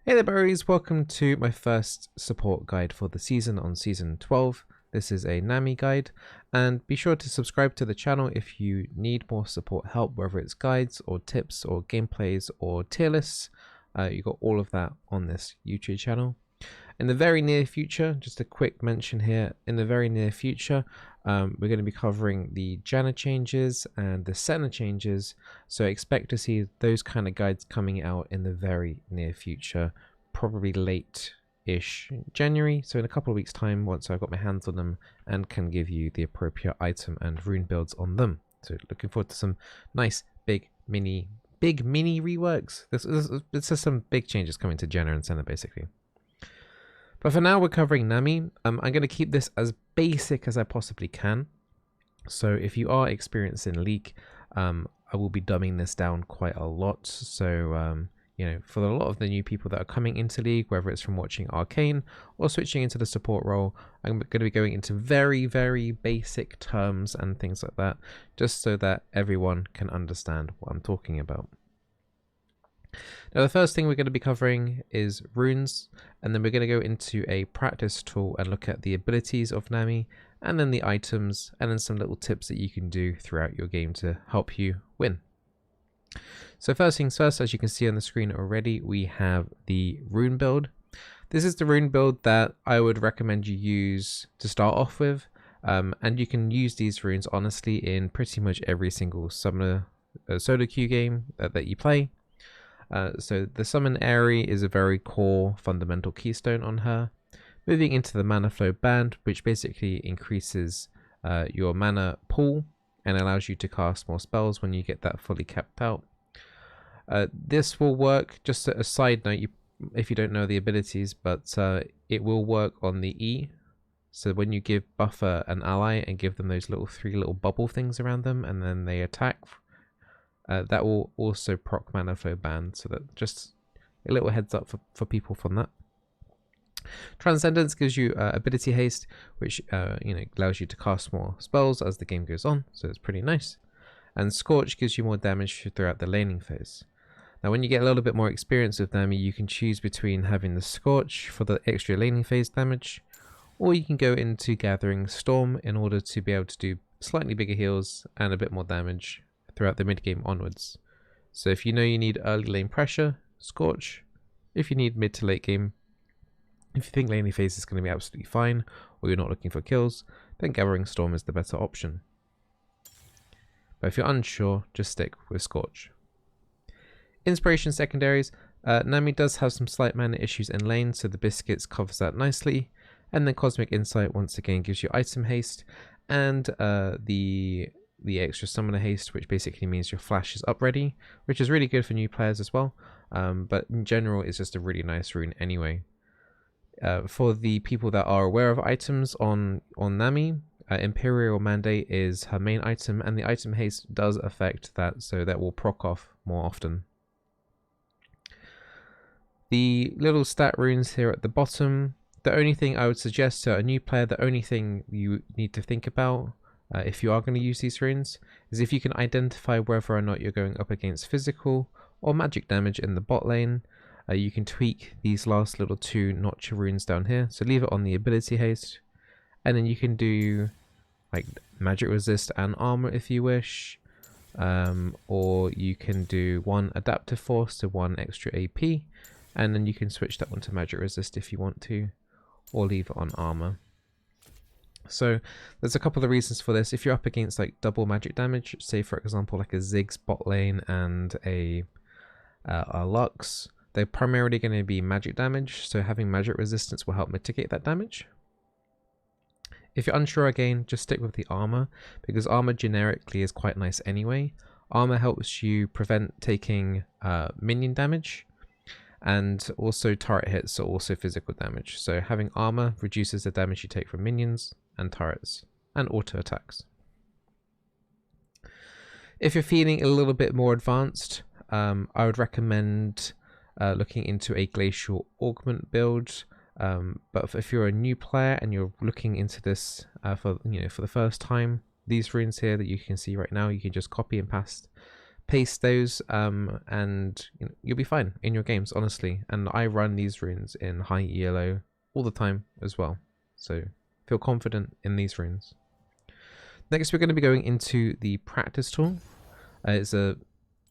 Hey there berries, welcome to my first support guide for the season on season 12. This is a Nami guide, and be sure to subscribe to the channel if you need more support help, whether it's guides or tips or gameplays or tier lists. You got all of that on this YouTube channel. In the very near future, just a quick mention here, in the very near future, we're going to be covering the Janna changes and the Senna changes, so expect to see those kind of guides coming out in the very near future, probably late-ish January, so in a couple of weeks time once I've got my hands on them and can give you the appropriate item and rune builds on them. So looking forward to some nice big mini reworks. This is some big changes coming to Janna and Senna basically. But for now, we're covering Nami. I'm going to keep this as basic as I possibly can. So if you are experiencing leak, I will be dumbing this down quite a lot. So, you know, for a lot of the new people that are coming into League, whether it's from watching Arcane or switching into the support role, I'm going to be going into very, very basic terms and things like that, just so that everyone can understand what I'm talking about. Now the first thing we're going to be covering is runes, and then we're going to go into a practice tool and look at the abilities of Nami, and then the items, and then some little tips that you can do throughout your game to help you win. So first things first, as you can see on the screen already, we have the rune build. This is the rune build that I would recommend you use to start off with, and you can use these runes honestly in pretty much every single summoner solo queue game that you play. So the summon Aerie is a very core fundamental keystone on her. Moving into the mana flow band, which basically increases your mana pool and allows you to cast more spells when you get that fully capped out. This will work, just a side note, if you don't know the abilities, but it will work on the E. So when you give buffer an ally and give them those three little bubble things around them and then they attack, that will also proc mana flow band, so that just a little heads up for people from that. Transcendence gives you ability haste, which allows you to cast more spells as the game goes on, so it's pretty nice. And Scorch gives you more damage throughout the laning phase. Now when you get a little bit more experience with Nami, you can choose between having the Scorch for the extra laning phase damage, or you can go into Gathering Storm in order to be able to do slightly bigger heals and a bit more damage throughout the mid game onwards. So if you know you need early lane pressure, Scorch. If you need mid to late game, if you think laning phase is going to be absolutely fine, or you're not looking for kills, then Gathering Storm is the better option. But if you're unsure, just stick with Scorch. Inspiration secondaries. Nami does have some slight mana issues in lane, so the Biscuits covers that nicely. And then Cosmic Insight once again gives you item haste, and the extra summoner haste, which basically means your flash is up ready, which is really good for new players as well, but in general it's just a really nice rune anyway. For the people that are aware of items on Nami, Imperial Mandate is her main item, and the item haste does affect that, so that will proc off more often. The little stat runes here at the bottom, the only thing I would suggest to a new player, the only thing you need to think about if you are going to use these runes, is if you can identify whether or not you're going up against physical or magic damage in the bot lane, you can tweak these last little two notch runes down here. So leave it on the ability haste, and then you can do like magic resist and armor if you wish, or you can do one adaptive force to one extra AP, and then you can switch that one to magic resist if you want to, or leave it on armor. So there's a couple of reasons for this. If you're up against like double magic damage, say for example like a Ziggs bot lane and a Lux, they're primarily going to be magic damage, so having magic resistance will help mitigate that damage. If you're unsure again, just stick with the armor, because armor generically is quite nice anyway. Armor helps you prevent taking minion damage, and also turret hits are also physical damage, so having armor reduces the damage you take from minions and turrets and auto attacks. If you're feeling a little bit more advanced, I would recommend looking into a glacial augment build, but if you're a new player and you're looking into this for the first time, these runes here that you can see right now, you can just copy and paste paste those, and you'll be fine in your games, honestly. And I run these runes in high ELO all the time as well, so feel confident in these runes. Next, we're going to be going into the practice tool. It's a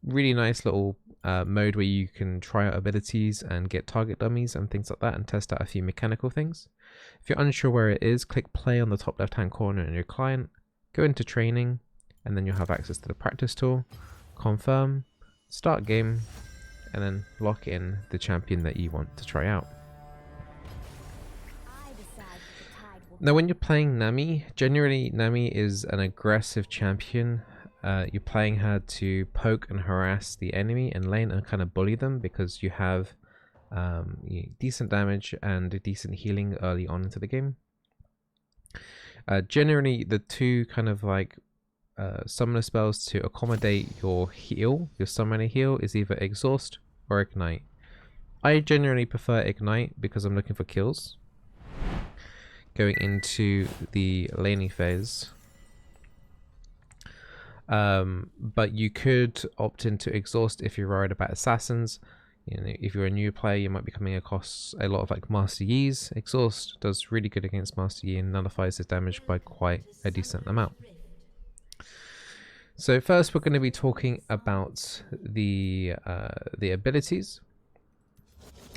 really nice little mode where you can try out abilities and get target dummies and things like that, and test out a few mechanical things. If you're unsure where it is, click play on the top left hand corner in your client, go into training, and then you'll have access to the practice tool. Confirm, start game, and then lock in the champion that you want to try out. Now when you're playing Nami, generally Nami is an aggressive champion. You're playing her to poke and harass the enemy in lane and kind of bully them, because you have decent damage and decent healing early on into the game. Generally the two kind of like summoner spells to accommodate your heal, your summoner heal, is either exhaust or ignite. I generally prefer ignite because I'm looking for kills. Going into the laning phase, but you could opt into exhaust if you're worried about assassins. If you're a new player, you might be coming across a lot of like Master Yi's. Exhaust does really good against Master Yi and nullifies his damage by quite a decent amount. So first, we're going to be talking about the abilities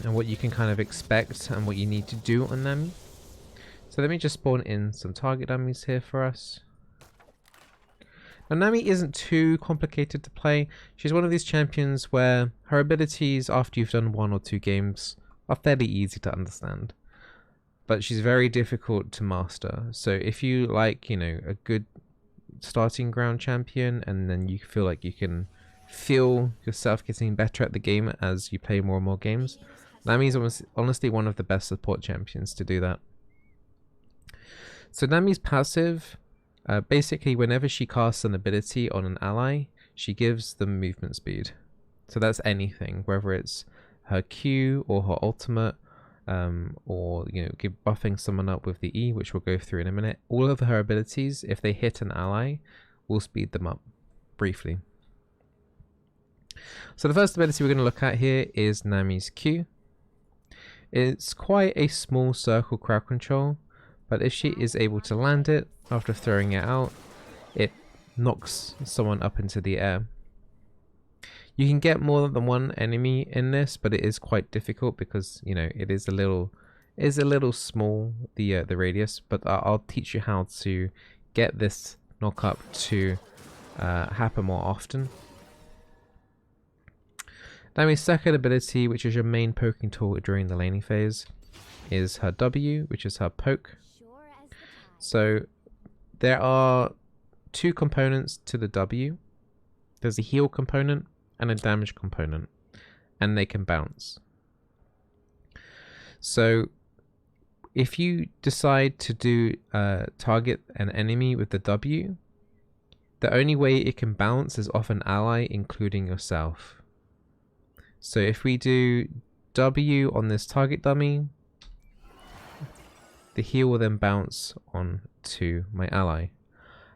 and what you can kind of expect and what you need to do on Nami. So let me just spawn in some target dummies here for us. Now Nami isn't too complicated to play. She's one of these champions where her abilities after you've done 1 or 2 games are fairly easy to understand. But she's very difficult to master. So if you like, a good starting ground champion, and then you feel like you can feel yourself getting better at the game as you play more and more games, Nami is honestly one of the best support champions to do that. So Nami's passive, basically whenever she casts an ability on an ally, she gives them movement speed. So that's anything, whether it's her Q or her ultimate, or buffing someone up with the E, which we'll go through in a minute. All of her abilities, if they hit an ally, will speed them up briefly. So the first ability we're going to look at here is Nami's Q. It's quite a small circle crowd control, but if she is able to land it after throwing it out, it knocks someone up into the air. You can get more than one enemy in this, but it is quite difficult because it is a little small, the radius. But I'll teach you how to get this knock up to happen more often. Nami's second ability, which is your main poking tool during the laning phase, is her W, which is her poke. So there are 2 components to the W. There's a heal component and a damage component, and they can bounce. So if you decide to do target an enemy with the W, the only way it can bounce is off an ally, including yourself. So if we do W on this target dummy, the heal will then bounce on to my ally.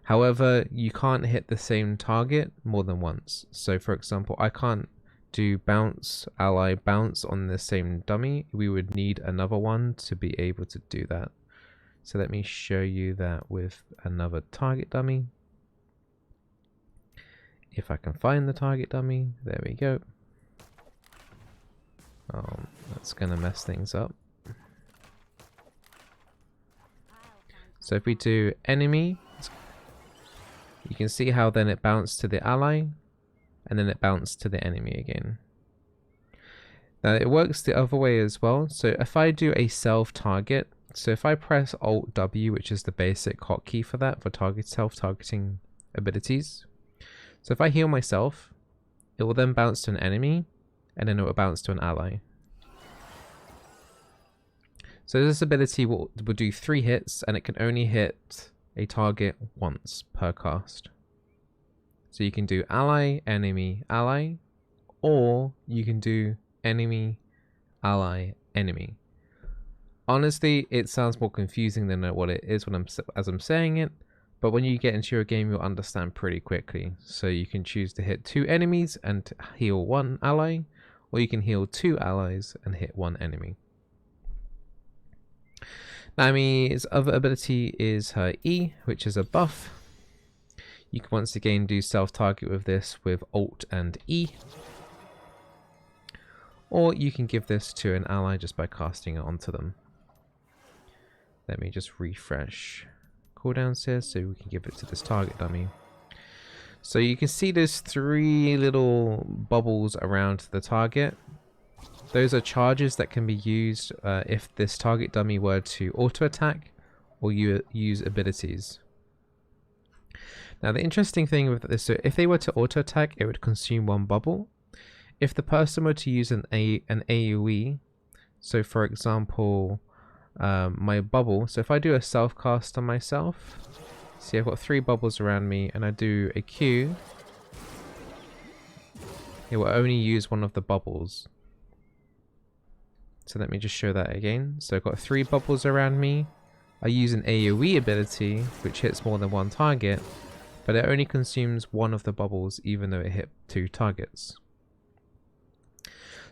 However, you can't hit the same target more than once. So for example, I can't do bounce, ally, bounce on the same dummy. We would need another one to be able to do that. So let me show you that with another target dummy. If I can find the target dummy, there we go. Oh, that's gonna mess things up. So if we do enemy, you can see how then it bounced to the ally, and then it bounced to the enemy again. Now it works the other way as well. So if I do a self-target, so if I press Alt W, which is the basic hotkey for that, for self-targeting abilities. So if I heal myself, it will then bounce to an enemy, and then it will bounce to an ally. So this ability will do 3 hits, and it can only hit a target once per cast. So you can do ally, enemy, ally, or you can do enemy, ally, enemy. Honestly, it sounds more confusing than what it is when as I'm saying it, but when you get into your game, you'll understand pretty quickly. So you can choose to hit 2 enemies and heal 1 ally, or you can heal 2 allies and hit 1 enemy. Nami's other ability is her E, which is a buff. You can once again do self-target with this with Alt and E. Or you can give this to an ally just by casting it onto them. Let me just refresh cooldowns here so we can give it to this target dummy. So you can see there's 3 little bubbles around the target. Those are charges that can be used if this target dummy were to auto attack or you use abilities. Now the interesting thing with this, so if they were to auto attack, it would consume 1 bubble. If the person were to use an AoE, so for example, my bubble, so if I do a self cast on myself, see I've got 3 bubbles around me and I do a Q, it will only use 1 of the bubbles. So let me just show that again. So I've got 3 bubbles around me. I use an AoE ability which hits more than 1 target, but it only consumes 1 of the bubbles even though it hit 2 targets.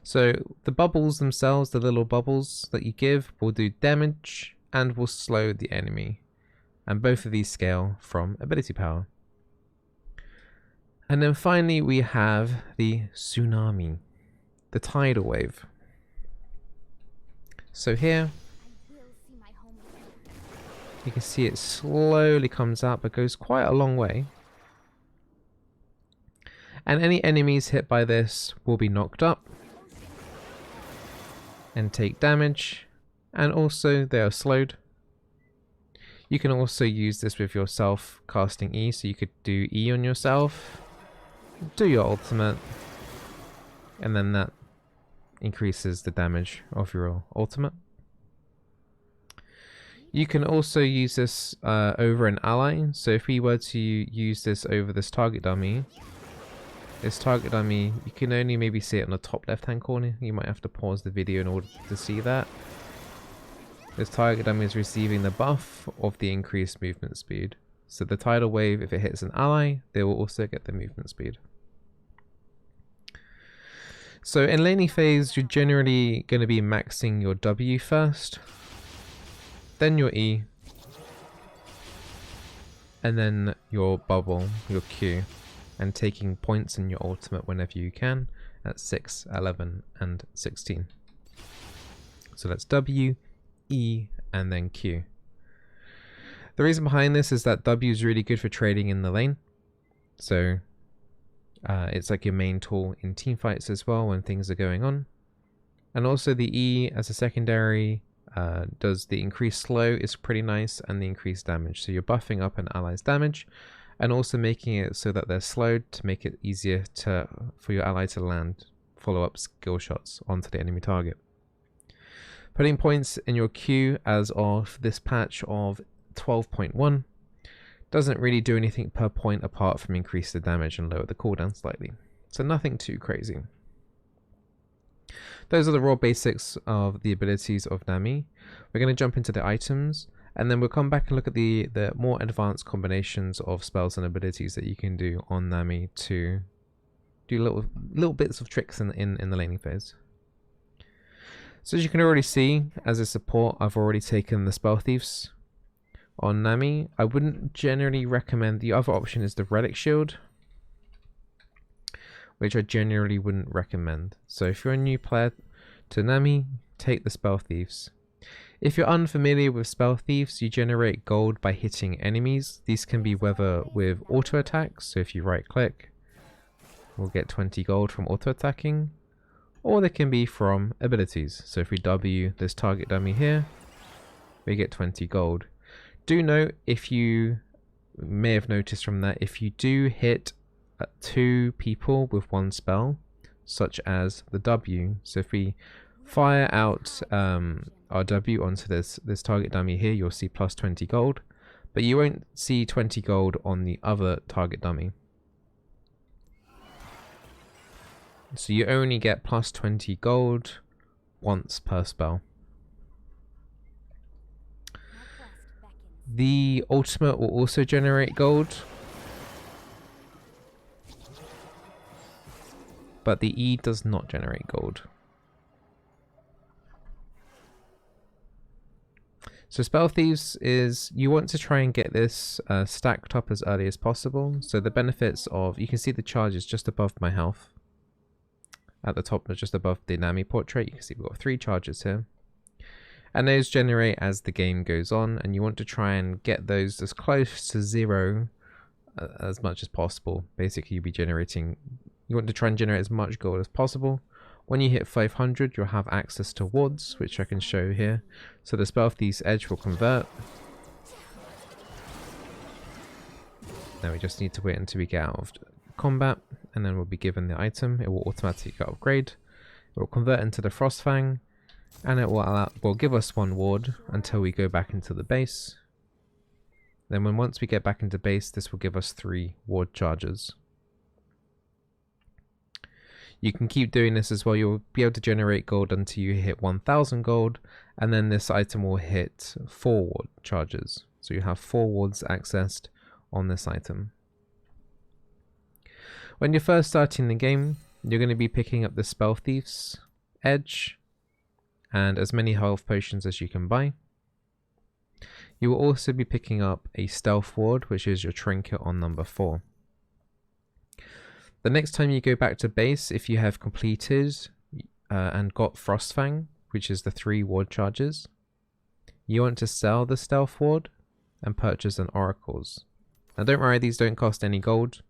So the bubbles themselves, the little bubbles that you give, will do damage and will slow the enemy. And both of these scale from ability power. And then finally we have the tsunami, the tidal wave. So here, you can see it slowly comes out but goes quite a long way. And any enemies hit by this will be knocked up and take damage, and also they are slowed. You can also use this with yourself casting E, so you could do E on yourself, do your ultimate, and then that increases the damage of your ultimate. You can also use this over an ally, so if we were to use this over this target dummy, you can only maybe see it on the top left hand corner. You might have to pause the video in order to see that. This target dummy is receiving the buff of the increased movement speed. So the tidal wave, if it hits an ally, they will also get the movement speed. So in laning phase, you're generally going to be maxing your W first, then your E, and then your bubble, your Q, and taking points in your ultimate whenever you can at 6, 11, and 16. So that's W, E, and then Q. The reason behind this is that W is really good for trading in the lane. So it's like your main tool in team fights as well when things are going on. And also the E as a secondary does the increased slow is pretty nice, and the increased damage. So you're buffing up an ally's damage and also making it so that they're slowed to make it easier for your ally to land follow-up skill shots onto the enemy target. Putting points in your Q as of this patch of 12.1 doesn't really do anything per point apart from increase the damage and lower the cooldown slightly. So nothing too crazy. Those are the raw basics of the abilities of Nami. We're going to jump into the items, and then we'll come back and look at the more advanced combinations of spells and abilities that you can do on Nami to do little bits of tricks in the laning phase. So as you can already see, as a support, I've already taken the Spell Thieves on Nami. I wouldn't generally recommend. The other option is the Relic Shield, which I generally wouldn't recommend. So if you're a new player to Nami, take the Spell Thieves. If you're unfamiliar with Spell Thieves, you generate gold by hitting enemies. These can be whether with auto attacks, so if you right click, we'll get 20 gold from auto attacking, or they can be from abilities. So if we W this target dummy here, we get 20 gold. Do note, if you may have noticed from that, if you do hit 2 people with 1 spell, such as the W, so if we fire out our W onto this target dummy here, you'll see plus 20 gold, but you won't see 20 gold on the other target dummy. So you only get plus 20 gold once per spell. The ultimate will also generate gold, but the E does not generate gold. So Spell Thieves is, you want to try and get this stacked up as early as possible. So the benefits of, you can see the charges just above my health. At the top, just above the Nami portrait, you can see we've got 3 charges here. And those generate as the game goes on, and you want to try and get those as close to 0 as much as possible. Basically, you'll be generating, you want to try and generate as much gold as possible. When you hit 500, you'll have access to wards, which I can show here. So the Spell Thief's Edge will convert. Now we just need to wait until we get out of combat, and then we'll be given the item. It will automatically upgrade. It will convert into the Frostfang, and it will give us 1 ward until we go back into the base. Then once we get back into base, this will give us 3 ward charges. You can keep doing this as well. You'll be able to generate gold until you hit 1000 gold, and then this item will hit 4 ward charges. So you have 4 wards accessed on this item. When you're first starting the game, you're going to be picking up the Spell Thief's Edge and as many health potions as you can buy. You will also be picking up a Stealth Ward, which is your trinket on number 4. The next time you go back to base, if you have completed and got Frostfang, which is the 3 ward charges, you want to sell the Stealth Ward and purchase an Oracles. Now don't worry, these don't cost any gold,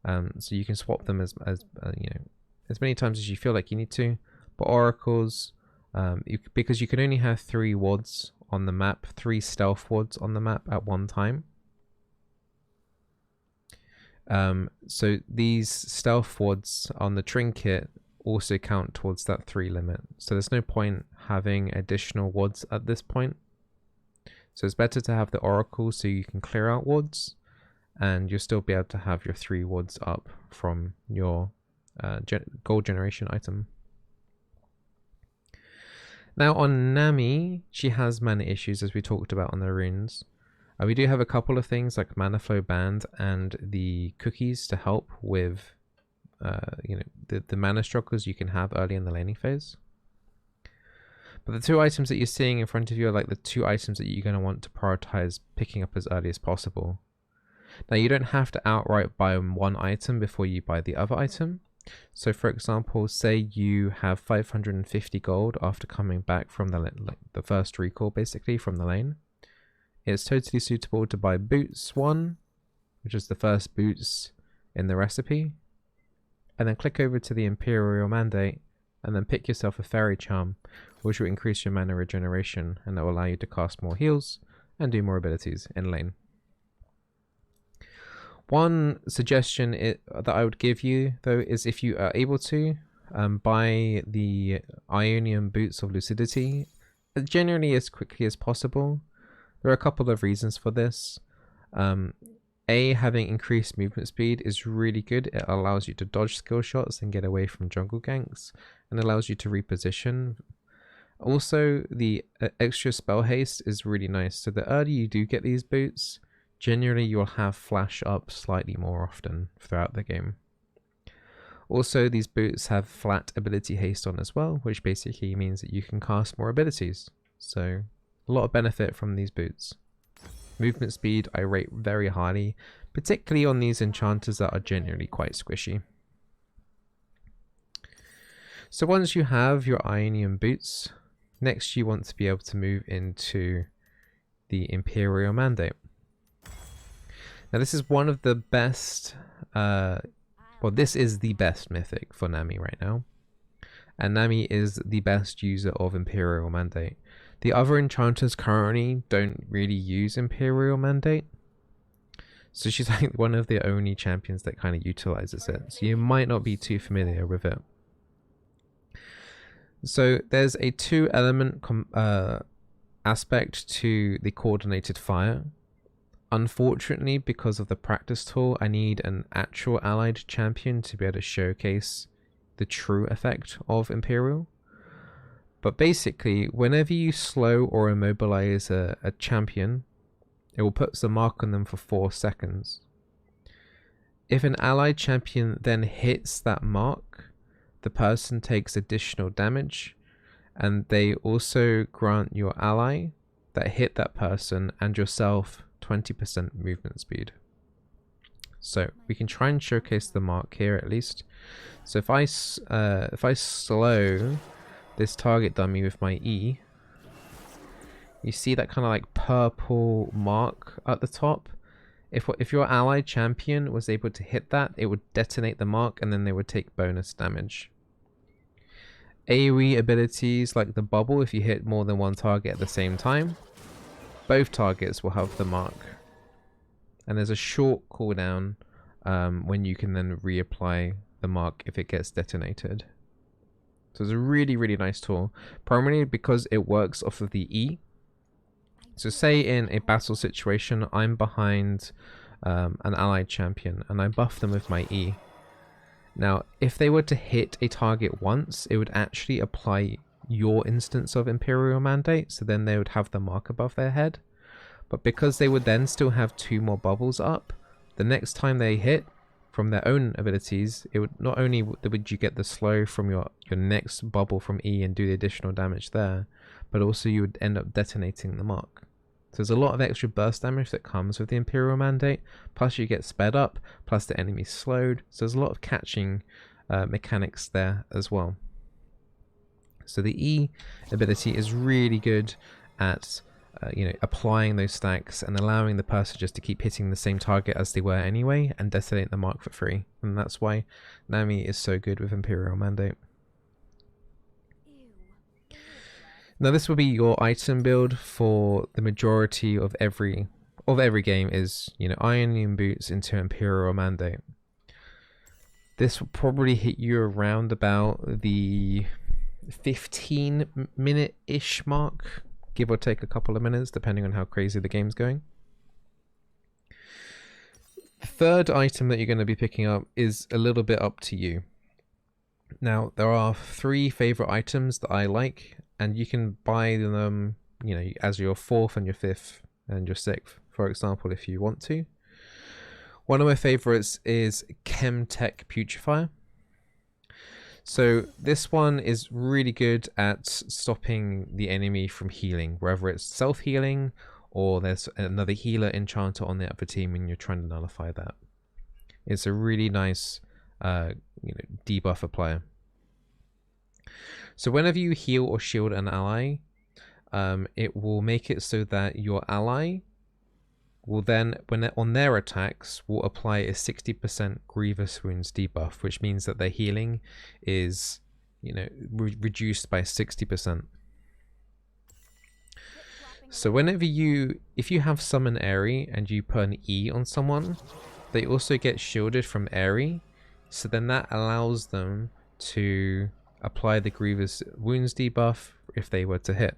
so you can swap them as many times as you feel like you need to. But Oracles, because you can only have 3 wards on the map, 3 Stealth Wards on the map at one time. So these Stealth Wards on the trinket also count towards that 3 limit. So there's no point having additional wards at this point. So it's better to have the Oracle so you can clear out wards, and you'll still be able to have your 3 wards up from your gold generation item. Now on Nami, she has mana issues as we talked about on the runes. We do have a couple of things like Mana Flow Band and the cookies to help with the mana struggles you can have early in the laning phase. But the 2 items that you're seeing in front of you are like the 2 items that you're going to want to prioritize picking up as early as possible. Now you don't have to outright buy 1 item before you buy the other item. So for example, say you have 550 gold after coming back from the first recall basically from the lane. It's totally suitable to buy Boots 1, which is the first boots in the recipe, and then click over to the Imperial Mandate and then pick yourself a Fairy Charm, which will increase your mana regeneration, and that will allow you to cast more heals and do more abilities in lane. One suggestion that I would give you though is if you are able to buy the Ionian Boots of Lucidity generally as quickly as possible. There are a couple of reasons for this. Having increased movement speed is really good. It allows you to dodge skill shots and get away from jungle ganks, and allows you to reposition. Also, the extra spell haste is really nice. So the earlier you do get these boots, generally you'll have flash up slightly more often throughout the game. Also, these boots have flat ability haste on as well, which basically means that you can cast more abilities. So a lot of benefit from these boots. Movement speed I rate very highly, particularly on these enchanters that are generally quite squishy. So once you have your Ionian boots, next you want to be able to move into the Imperial Mandate. Now this is one of the best, this is the best mythic for Nami right now. And Nami is the best user of Imperial Mandate. The other enchanters currently don't really use Imperial Mandate. So she's like one of the only champions that kind of utilizes it. So you might not be too familiar with it. So there's a 2-element aspect to the coordinated fire. Unfortunately, because of the practice tool, I need an actual allied champion to be able to showcase the true effect of Imperial. But basically, whenever you slow or immobilize a champion, it will put the mark on them for 4 seconds. If an allied champion then hits that mark, the person takes additional damage, and they also grant your ally that hit that person and yourself 20% movement speed. So we can try and showcase the mark here at least. So if I slow this target dummy with my E, you see that kind of like purple mark at the top. If your allied champion was able to hit that, it would detonate the mark and then they would take bonus damage. AoE abilities like the bubble, if you hit more than one target at the same time, both targets will have the mark. And there's a short cooldown when you can then reapply the mark if it gets detonated. So it's a really, really nice tool, primarily because it works off of the E. So say in a battle situation, I'm behind an allied champion and I buff them with my E. Now, if they were to hit a target once, it would actually apply your instance of Imperial Mandate, so then they would have the mark above their head. But because they would then still have 2 more bubbles up, the next time they hit from their own abilities, it would not only would you get the slow from your next bubble from E and do the additional damage there, but also you would end up detonating the mark. So there's a lot of extra burst damage that comes with the Imperial Mandate, plus you get sped up, plus the enemy's slowed, so there's a lot of catching mechanics there as well. So the E ability is really good at applying those stacks and allowing the person just to keep hitting the same target as they were anyway and detonate the mark for free. And that's why Nami is so good with Imperial Mandate. Now this will be your item build for the majority of every game is, Ionian Boots into Imperial Mandate. This will probably hit you around about the 15-minute-ish mark, give or take a couple of minutes, depending on how crazy the game's going. The third item that you're going to be picking up is a little bit up to you. Now, there are 3 favorite items that I like, and you can buy them, as your 4th and your 5th and your 6th, for example, if you want to. One of my favorites is Chemtech Putrefier. So this one is really good at stopping the enemy from healing, whether it's self-healing or there's another healer enchanter on the other team and you're trying to nullify that. It's a really nice debuff applier. So whenever you heal or shield an ally, it will make it so that your ally will then, on their attacks, will apply a 60% grievous wounds debuff, which means that their healing is, reduced by 60%. So if you have Summon Airy and you put an E on someone, they also get shielded from Airy, so then that allows them to apply the grievous wounds debuff if they were to hit.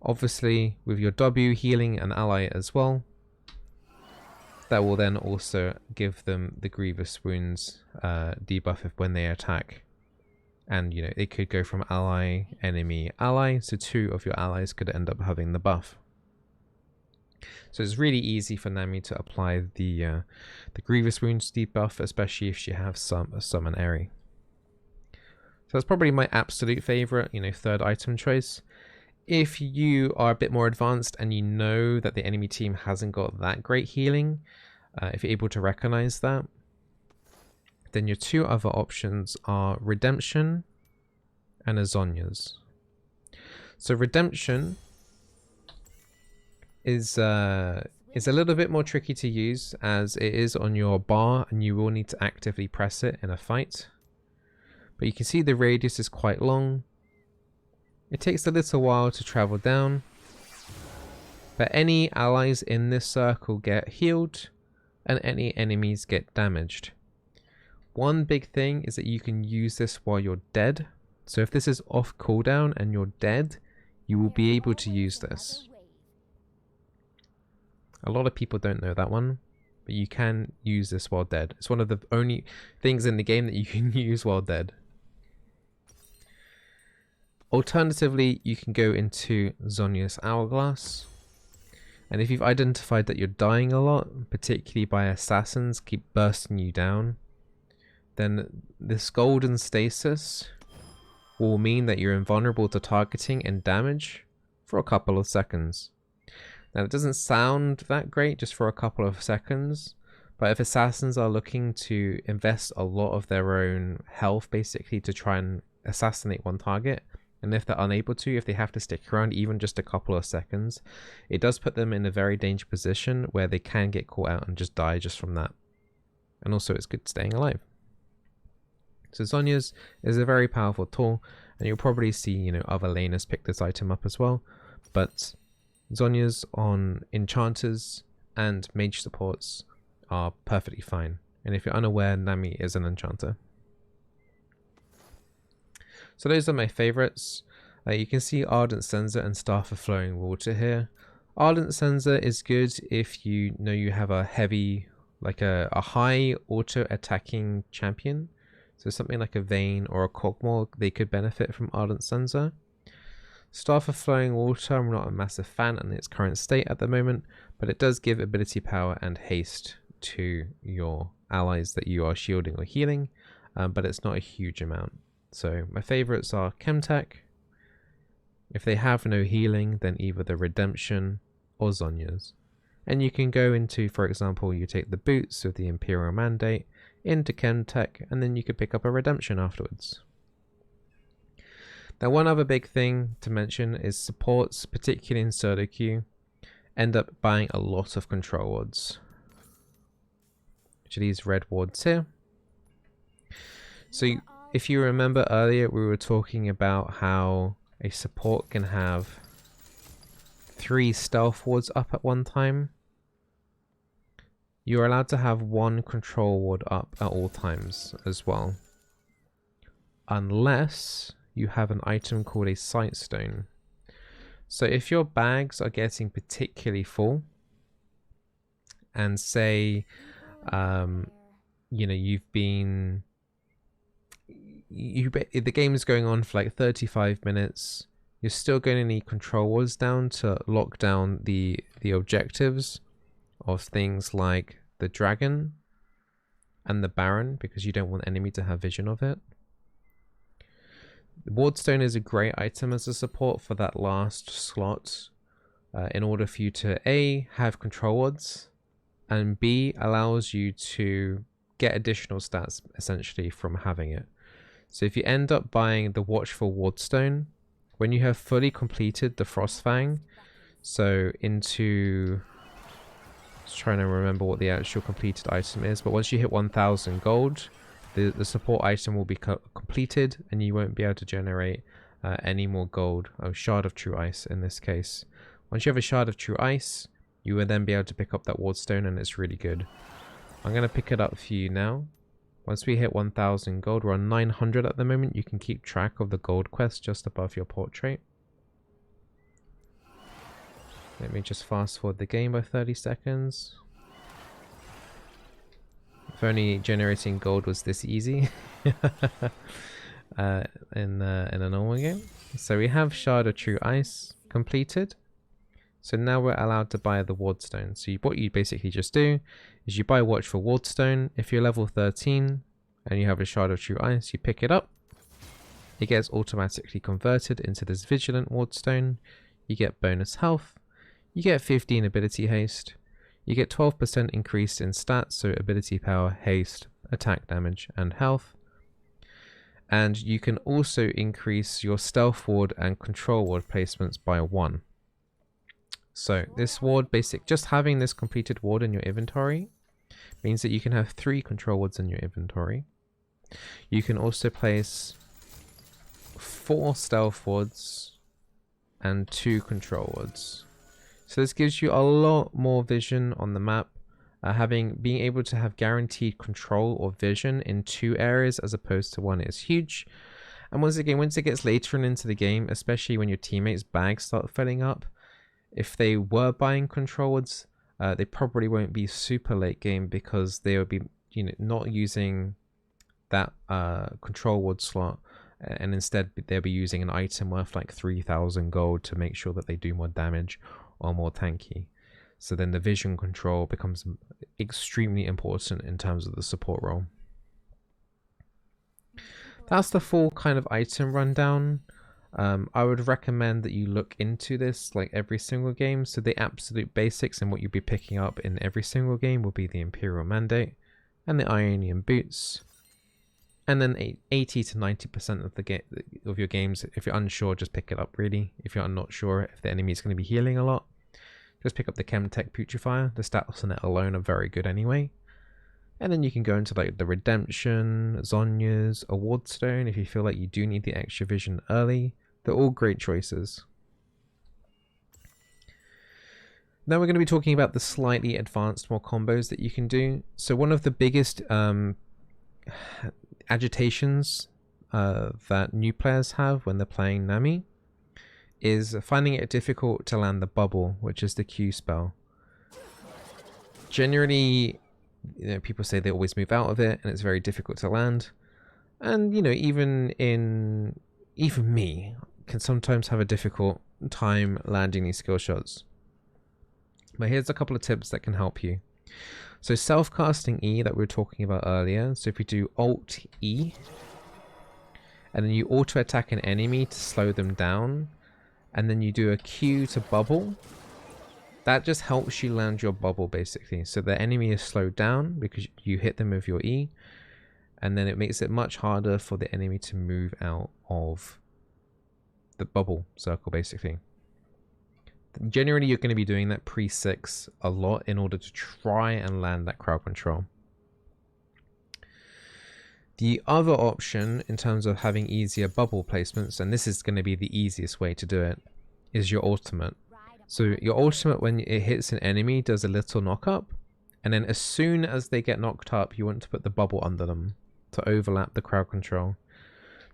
Obviously, with your W healing an ally as well, that will then also give them the grievous wounds debuff when they attack. And it could go from ally, enemy, ally, so 2 of your allies could end up having the buff. So it's really easy for Nami to apply the grievous wounds debuff, especially if she has Summon Airy. So that's probably my absolute favorite, third item choice. If you are a bit more advanced and you know that the enemy team hasn't got that great healing, if you're able to recognize that, then your 2 other options are Redemption and Azonia's. So Redemption is a little bit more tricky to use, as it is on your bar and you will need to actively press it in a fight. But you can see the radius is quite long. It takes a little while to travel down, but any allies in this circle get healed and any enemies get damaged. One big thing is that you can use this while you're dead. So if this is off cooldown and you're dead, you will be able to use this. A lot of people don't know that one, but you can use this while dead. It's one of the only things in the game that you can use while dead. Alternatively, you can go into Zonia's Hourglass. And if you've identified that you're dying a lot, particularly by assassins keep bursting you down, then this golden stasis will mean that you're invulnerable to targeting and damage for a couple of seconds. Now it doesn't sound that great just for a couple of seconds, but if assassins are looking to invest a lot of their own health basically to try and assassinate one target, and if they're unable to, if they have to stick around even just a couple of seconds, it does put them in a very dangerous position where they can get caught out and just die just from that. And also it's good staying alive. So Zhonya's is a very powerful tool, and you'll probably see, you know, other laners pick this item up as well, but Zhonya's on enchanters and mage supports are perfectly fine. And if you're unaware, Nami is an enchanter. So those are my favorites. You can see Ardent Censer and Staff of Flowing Water here. Ardent Censer is good if you know you have a heavy, like a high auto attacking champion. So something like a Vayne or a Kog'Maw, they could benefit from Ardent Censer. Staff of Flowing Water, I'm not a massive fan in its current state at the moment, but it does give ability power and haste to your allies that you are shielding or healing, but it's not a huge amount. So my favorites are Chemtech. If they have no healing, then either the Redemption or Zhonya's. And you can go into, for example, you take the boots of the Imperial Mandate into Chemtech, and then you could pick up a Redemption afterwards. Now, one other big thing to mention is supports, particularly in solo queue, end up buying a lot of control wards, which are these red wards here. So if you remember earlier, we were talking about how a support can have 3 stealth wards up at one time. You're allowed to have 1 control ward up at all times as well, unless you have an item called a Sightstone. So if your bags are getting particularly full, and say, you know, the game is going on for like 35 minutes, you're still going to need control wards down to lock down the objectives of things like the dragon and the baron, because you don't want enemy to have vision of it. The Wardstone is a great item as a support for that last slot, in order for you to A, have control wards, and B, allows you to get additional stats essentially from having it. So if you end up buying the Watchful Wardstone, when you have fully completed the Frostfang, so into, just trying to remember what the actual completed item is, but once you hit 1000 gold, the support item will be completed, and you won't be able to generate any more gold. Shard of True Ice in this case. Once you have a Shard of True Ice, you will then be able to pick up that Wardstone, and it's really good. I'm going to pick it up for you now. Once we hit 1000 gold, we're on 900 at the moment. You can keep track of the gold quest just above your portrait. Let me just fast forward the game by 30 seconds. If only generating gold was this easy in a normal game. So we have Shard of True Ice completed. So now we're allowed to buy the Wardstone. So what you basically just do is you buy Watchful Wardstone. If you're level 13 and you have a Shard of True Ice, you pick it up. It gets automatically converted into this Vigilant Wardstone. You get bonus health. You get 15 ability haste. You get 12% increase in stats, so ability power, haste, attack damage, and health. And you can also increase your stealth ward and control ward placements by 1. So this ward, just having this completed ward in your inventory means that you can have 3 control wards in your inventory. You can also place 4 stealth wards and 2 control wards. So this gives you a lot more vision on the map. Being able to have guaranteed control or vision in 2 areas as opposed to 1 is huge. And once again, once it gets later into the game, especially when your teammates' bags start filling up, if they were buying control wards, they probably won't be super late game, because they will be, you know, not using that control ward slot, and instead they'll be using an item worth like 3000 gold to make sure that they do more damage or more tanky. So then the vision control becomes extremely important in terms of the support role. That's the full kind of item rundown. I would recommend that you look into this like every single game. So the absolute basics and what you'll be picking up in every single game will be the Imperial Mandate and the Ionian Boots. And then 80 to 90% of your games, if you're unsure, just pick it up really. If you're not sure if the enemy is going to be healing a lot, just pick up the Chemtech Putrefier. The stats on it alone are very good anyway. And then you can go into like the Redemption, Zonya's, Award Stone if you feel like you do need the extra vision early. They're all great choices. Now we're going to be talking about the slightly advanced more combos that you can do. So one of the biggest agitations that new players have when they're playing Nami is finding it difficult to land the bubble, which is the Q spell. Generally, people say they always move out of it and it's very difficult to land. And even me can sometimes have a difficult time landing these skill shots. But here's a couple of tips that can help you. So self-casting E that we were talking about earlier. So if we do Alt E and then you auto attack an enemy to slow them down, and then you do a Q to bubble, that just helps you land your bubble basically. So the enemy is slowed down because you hit them with your E, and then it makes it much harder for the enemy to move out of the bubble circle basically. Generally you're going to be doing that pre-6 a lot in order to try and land that crowd control. The other option in terms of having easier bubble placements, and this is going to be the easiest way to do it, is your ultimate. So your ultimate, when it hits an enemy, does a little knock up, and then as soon as they get knocked up, you want to put the bubble under them to overlap the crowd control.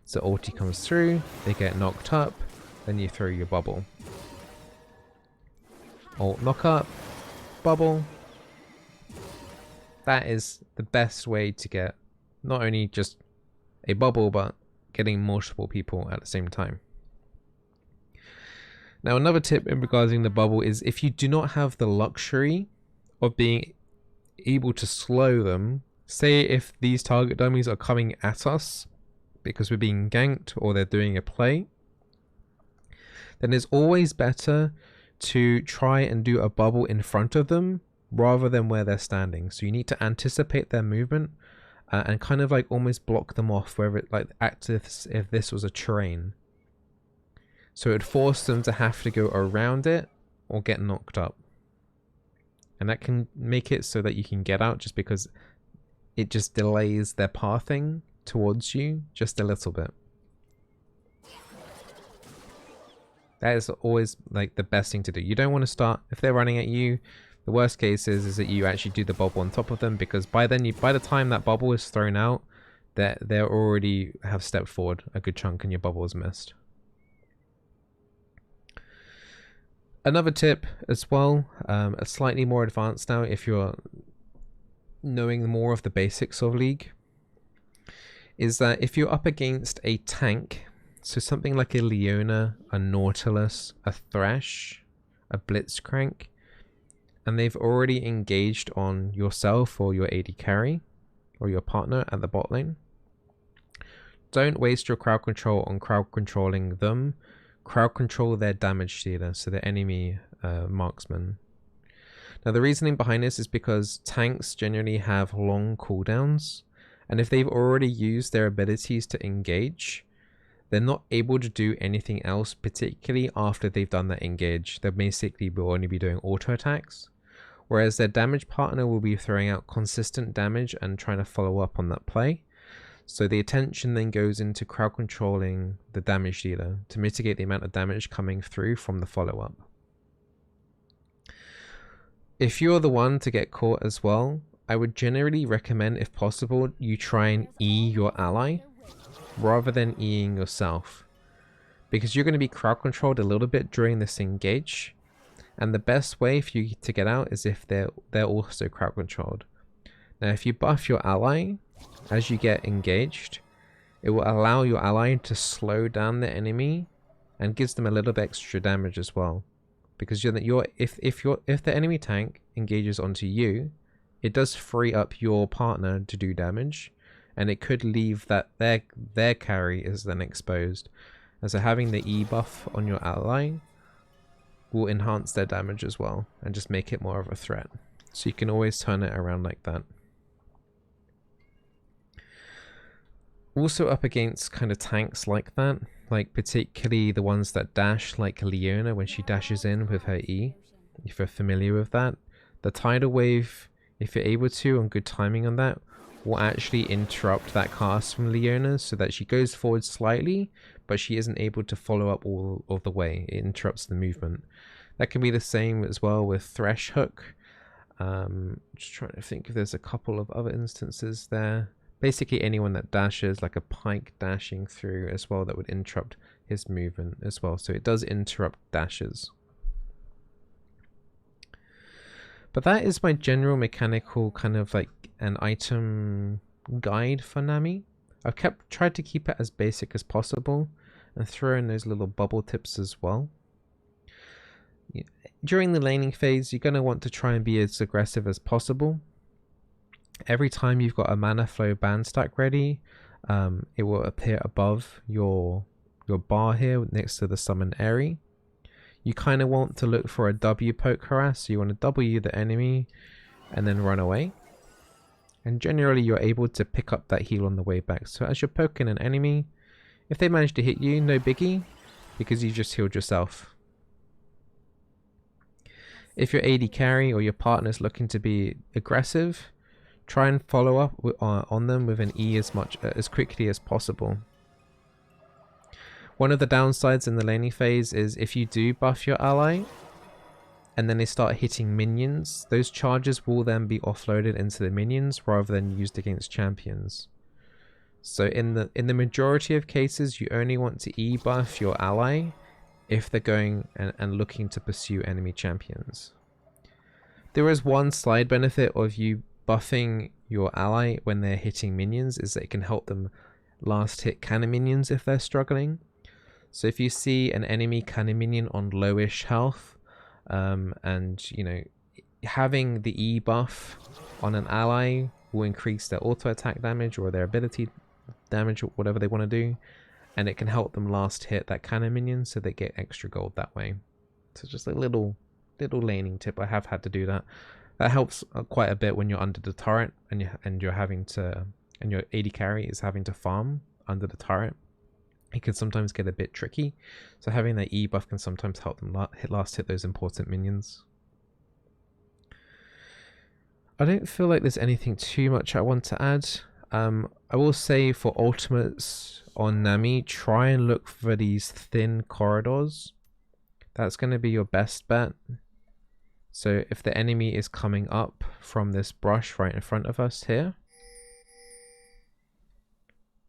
So ulti comes through, they get knocked up, then you throw your bubble. Ult knock up, bubble. That is the best way to get not only just a bubble, but getting multiple people at the same time. Now another tip in regarding the bubble is if you do not have the luxury of being able to slow them, say if these target dummies are coming at us because we're being ganked or they're doing a play, then it's always better to try and do a bubble in front of them rather than where they're standing. So you need to anticipate their movement and kind of like almost block them off, where it like act as if this was a terrain. So it would force them to have to go around it or get knocked up. And that can make it so that you can get out, just because it just delays their pathing towards you just a little bit. That is always like the best thing to do. You don't want to start, if they're running at you, the worst case is that you actually do the bubble on top of them, because by then by the time that bubble is thrown out, they already have stepped forward a good chunk and your bubble is missed. Another tip as well, a slightly more advanced now if you're knowing more of the basics of League, is that if you're up against a tank, so something like a Leona, a Nautilus, a Thresh, a Blitzcrank, and they've already engaged on yourself or your AD carry or your partner at the bot lane, don't waste your crowd control on crowd controlling them. Crowd control their damage dealer, so the enemy marksman. Now the reasoning behind this is because tanks generally have long cooldowns, and if they've already used their abilities to engage, they're not able to do anything else, particularly after they've done that engage. They basically will only be doing auto attacks, whereas their damage partner will be throwing out consistent damage and trying to follow up on that play. So the attention then goes into crowd controlling the damage dealer to mitigate the amount of damage coming through from the follow-up. If you're the one to get caught as well, I would generally recommend, if possible, you try and E your ally rather than Eing yourself, because you're going to be crowd controlled a little bit during this engage, and the best way for you to get out is if they're also crowd controlled. Now if you buff your ally as you get engaged, it will allow your ally to slow down the enemy and gives them a little bit extra damage as well. because if the enemy tank engages onto you, it does free up your partner to do damage, and it could leave that their carry is then exposed. And so having the E buff on your ally will enhance their damage as well and just make it more of a threat. So you can always turn it around like that. Also up against kind of tanks like that, like particularly the ones that dash, like Leona when she dashes in with her E, if you're familiar with that. The tidal wave, if you're able to, on good timing on that, will actually interrupt that cast from Leona so that she goes forward slightly, but she isn't able to follow up all of the way. It interrupts the movement. That can be the same as well with Thresh Hook. Just trying to think if there's a couple of other instances there. Basically anyone that dashes, like a pike dashing through as well, that would interrupt his movement as well. So it does interrupt dashes. But that is my general mechanical kind of like an item guide for Nami. I've tried to keep it as basic as possible and throw in those little bubble tips as well. During the laning phase, you're going to want to try and be as aggressive as possible. Every time you've got a mana flow band stack ready, it will appear above your bar here next to the summon Aerie. You kind of want to look for a W poke harass, so you want to W the enemy and then run away. And generally you're able to pick up that heal on the way back. So as you're poking an enemy, if they manage to hit you, no biggie, because you just healed yourself. If your AD carry or your partner's looking to be aggressive, try and follow up on them with an E as quickly as possible. One of the downsides in the laning phase is if you do buff your ally and then they start hitting minions, those charges will then be offloaded into the minions rather than used against champions. So in the majority of cases, you only want to E buff your ally if they're going and looking to pursue enemy champions. There is one side benefit of you buffing your ally when they're hitting minions, is that it can help them last hit cannon minions if they're struggling. So if you see an enemy cannon minion on lowish health, and you know, having the E buff on an ally will increase their auto attack damage or their ability damage or whatever they want to do, and it can help them last hit that cannon minion, so they get extra gold that way. So just a little laning tip. I have had to do that. That helps quite a bit when you're under the turret and you're having to, and your AD carry is having to farm under the turret. It can sometimes get a bit tricky, so having that E buff can sometimes help them last hit those important minions. I don't feel like there's anything too much I want to add. I will say for ultimates on Nami, try and look for these thin corridors. That's going to be your best bet. So if the enemy is coming up from this brush right in front of us here,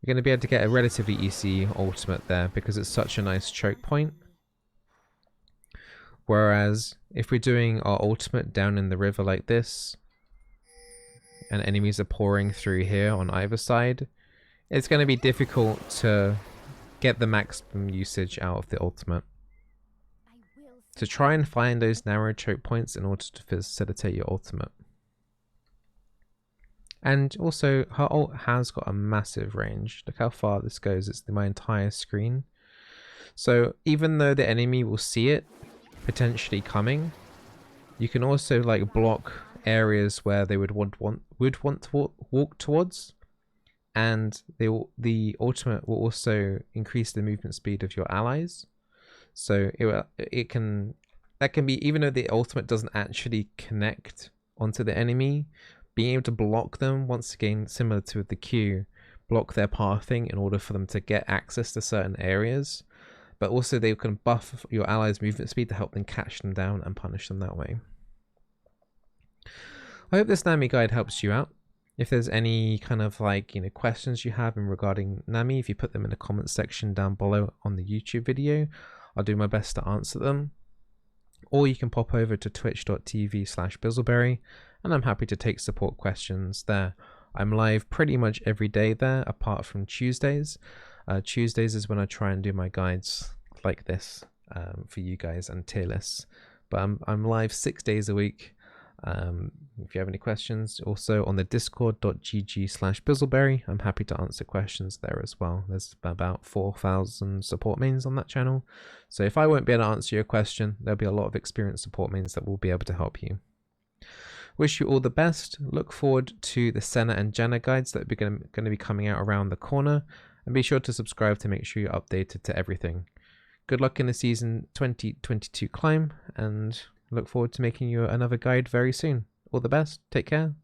you're going to be able to get a relatively easy ultimate there because it's such a nice choke point. Whereas if we're doing our ultimate down in the river like this, and enemies are pouring through here on either side, it's going to be difficult to get the maximum usage out of the ultimate. So try and find those narrow choke points in order to facilitate your ultimate. And also, her ult has got a massive range. Look how far this goes. It's my entire screen. So even though the enemy will see it potentially coming, you can also like block areas where they would want to walk towards, and the ultimate will also increase the movement speed of your allies. So that can be, even though the ultimate doesn't actually connect onto the enemy, being able to block them, once again similar to the Q, block their pathing in order for them to get access to certain areas, but also they can buff your allies' movement speed to help them catch them down and punish them that way. I hope this Nami guide helps you out. If there's any kind of like, you know, questions you have in regarding Nami, if you put them in the comments section down below on the YouTube video, I'll do my best to answer them. Or you can pop over to twitch.tv/Bizzleberry, and I'm happy to take support questions there. I'm live pretty much every day there, apart from Tuesdays. Tuesdays is when I try and do my guides like this for you guys and tier lists. but I'm live 6 days a week. If you have any questions, also on the discord.gg/Bizzleberry, I'm happy to answer questions there as well. There's about 4,000 support mains on that channel. So if I won't be able to answer your question, there'll be a lot of experienced support mains that will be able to help you. Wish you all the best. Look forward to the Senna and Jenna guides that are going to be coming out around the corner. And be sure to subscribe to make sure you're updated to everything. Good luck in the season 2022 climb, and look forward to making you another guide very soon. All the best. Take care.